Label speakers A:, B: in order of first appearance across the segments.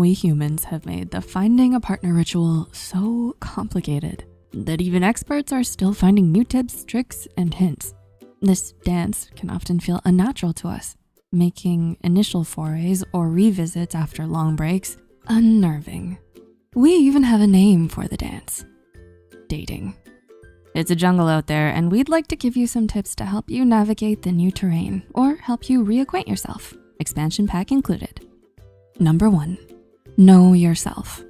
A: we humans have made the finding a partner ritual so complicated that even experts are still finding new tips, tricks, and hints. This dance can often feel unnatural to us, making initial forays or revisits after long breaks unnerving. We even have a name for the dance: dating. It's a jungle out there, and we'd like to give you some tips to help you navigate the new terrain or help you reacquaint yourself, expansion pack included. Number 1, know yourself.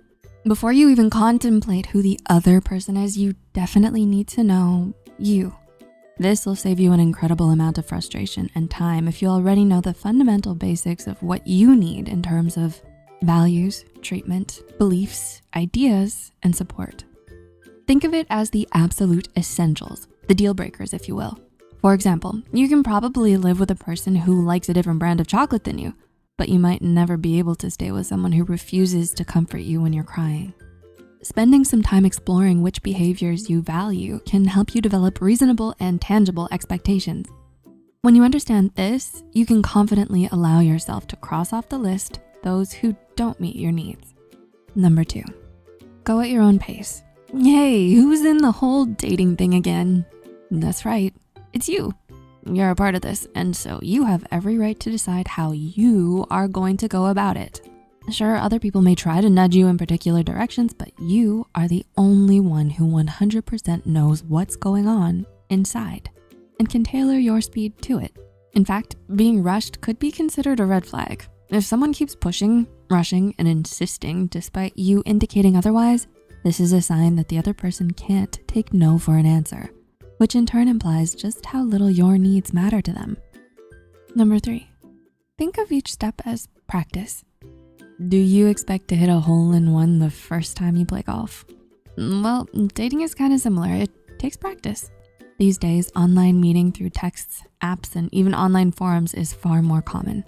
A: Before you even contemplate who the other person is, you definitely need to know you. This will save you an incredible amount of frustration and time if you already know the fundamental basics of what you need in terms of values, treatment, beliefs, ideas, and support. Think of it as the absolute essentials, the deal breakers, if you will. For example, you can probably live with a person who likes a different brand of chocolate than you, but you might never be able to stay with someone who refuses to comfort you when you're crying. Spending some time exploring which behaviors you value can help you develop reasonable and tangible expectations. When you understand this, you can confidently allow yourself to cross off the list those who don't meet your needs. Number 2, go at your own pace. Hey, who's in the whole dating thing again? That's right, it's you. You're a part of this, and so you have every right to decide how you are going to go about it. Sure, other people may try to nudge you in particular directions, but you are the only one who 100% knows what's going on inside and can tailor your speed to it. In fact, being rushed could be considered a red flag. If someone keeps pushing, rushing, and insisting despite you indicating otherwise, this is a sign that the other person can't take no for an answer, which in turn implies just how little your needs matter to them. Number 3, think of each step as practice. Do you expect to hit a hole-in-one the first time you play golf? Well, dating is kind of similar. It takes practice. These days, online meeting through texts, apps, and even online forums is far more common.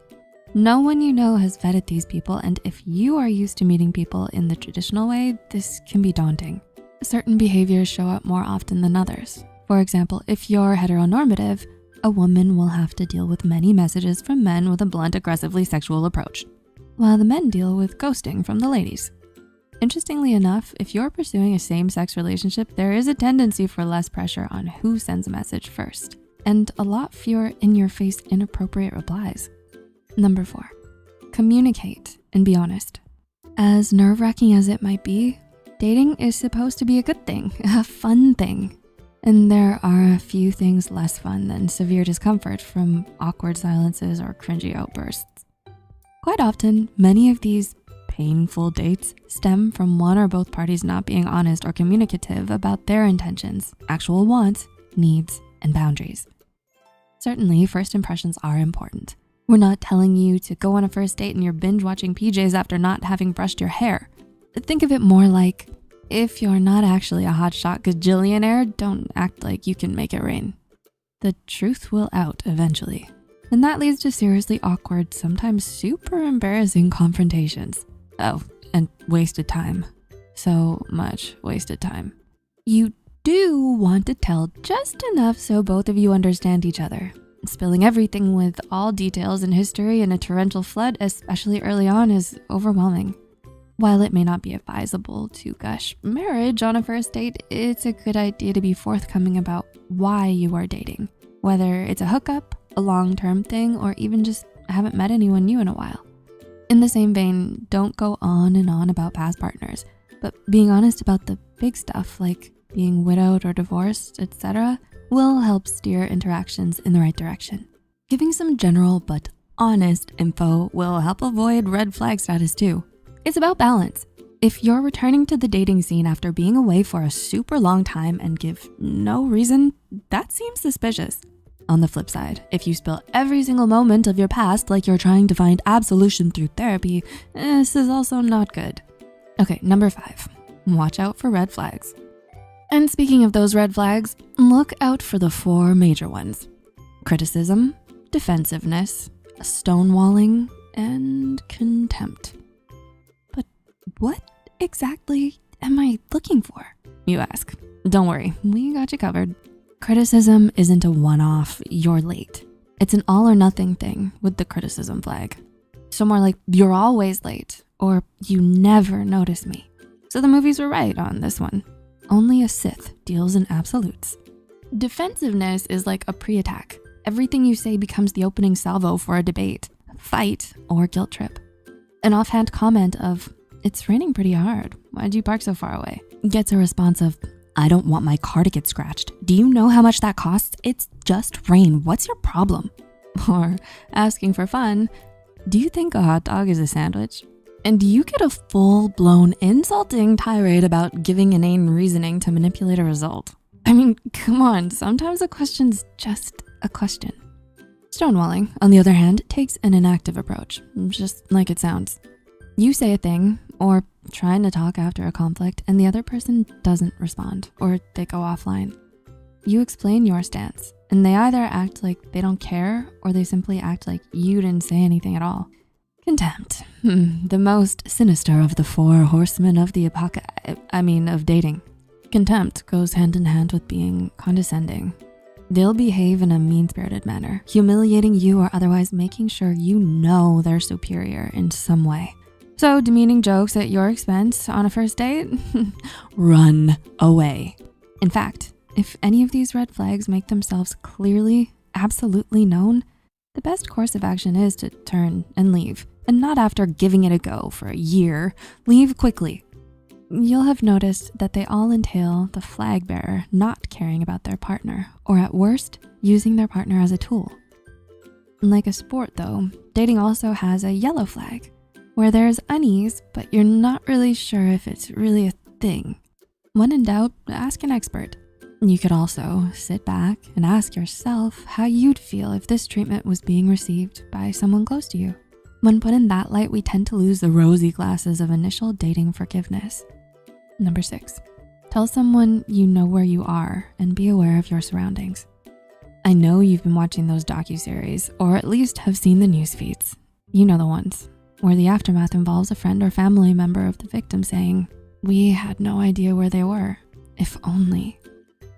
A: No one you know has vetted these people, and if you are used to meeting people in the traditional way, this can be daunting. Certain behaviors show up more often than others. For example, if you're heteronormative, a woman will have to deal with many messages from men with a blunt, aggressively sexual approach, while the men deal with ghosting from the ladies. Interestingly enough, if you're pursuing a same-sex relationship, there is a tendency for less pressure on who sends a message first, and a lot fewer in-your-face inappropriate replies. Number 4, communicate and be honest. As nerve-wracking as it might be, dating is supposed to be a good thing, a fun thing. And there are a few things less fun than severe discomfort from awkward silences or cringy outbursts. Quite often, many of these painful dates stem from one or both parties not being honest or communicative about their intentions, actual wants, needs, and boundaries. Certainly, first impressions are important. We're not telling you to go on a first date and you're binge watching PJs after not having brushed your hair. Think of it more like, if you're not actually a hotshot gajillionaire, don't act like you can make it rain. The truth will out eventually. And that leads to seriously awkward, sometimes super embarrassing confrontations. Oh, and wasted time. So much wasted time. You do want to tell just enough so both of you understand each other. Spilling everything with all details and history in a torrential flood, especially early on, is overwhelming. While it may not be advisable to gush marriage on a first date, it's a good idea to be forthcoming about why you are dating, whether it's a hookup, a long-term thing, or even just haven't met anyone new in a while. In the same vein, don't go on and on about past partners, but being honest about the big stuff like being widowed or divorced, etc., will help steer interactions in the right direction. Giving some general but honest info will help avoid red flag status too. It's about balance. If you're returning to the dating scene after being away for a super long time and give no reason, that seems suspicious. On the flip side, if you spill every single moment of your past like you're trying to find absolution through therapy, this is also not good. Okay, number 5, watch out for red flags. And speaking of those red flags, look out for the 4 major ones: criticism, defensiveness, stonewalling, and contempt. But what exactly am I looking for, you ask? Don't worry, we got you covered. Criticism isn't a one-off, you're late. It's an all or nothing thing with the criticism flag. So more like, you're always late, or you never notice me. So the movies were right on this one. Only a Sith deals in absolutes. Defensiveness is like a pre-attack. Everything you say becomes the opening salvo for a debate, fight, or guilt trip. An offhand comment of, "It's raining pretty hard. Why'd you park so far away?" gets a response of, "I don't want my car to get scratched. Do you know how much that costs? It's just rain. What's your problem?" Or asking for fun, "Do you think a hot dog is a sandwich?" And you get a full-blown insulting tirade about giving inane reasoning to manipulate a result. I mean, come on, sometimes a question's just a question. Stonewalling, on the other hand, takes an inactive approach, just like it sounds. You say a thing, or trying to talk after a conflict, and the other person doesn't respond, or they go offline. You explain your stance, and they either act like they don't care, or they simply act like you didn't say anything at all. Contempt, the most sinister of the four horsemen of the of dating. Contempt goes hand in hand with being condescending. They'll behave in a mean-spirited manner, humiliating you or otherwise making sure you know they're superior in some way. So demeaning jokes at your expense on a first date? Run away. In fact, if any of these red flags make themselves clearly, absolutely known, the best course of action is to turn and leave, and not after giving it a go for a year. Leave quickly. You'll have noticed that they all entail the flag bearer not caring about their partner, or at worst, using their partner as a tool. Like a sport though, dating also has a yellow flag, where there's unease, but you're not really sure if it's really a thing. When in doubt, ask an expert. You could also sit back and ask yourself how you'd feel if this treatment was being received by someone close to you. When put in that light, we tend to lose the rosy glasses of initial dating forgiveness. Number 6, tell someone you know where you are and be aware of your surroundings. I know you've been watching those docuseries, or at least have seen the news feeds. You know the ones, where the aftermath involves a friend or family member of the victim saying, "We had no idea where they were, if only."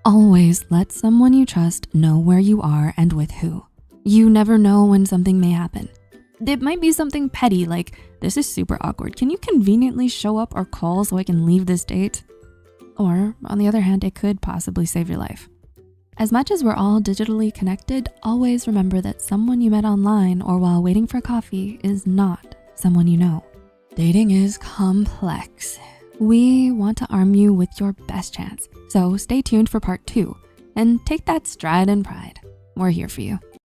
A: Always let someone you trust know where you are and with who. You never know when something may happen. It might be something petty like, "This is super awkward. Can you conveniently show up or call so I can leave this date?" Or on the other hand, it could possibly save your life. As much as we're all digitally connected, always remember that someone you met online or while waiting for coffee is not someone you know. Dating is complex. We want to arm you with your best chance. So stay tuned for part 2 and take that stride and pride. We're here for you.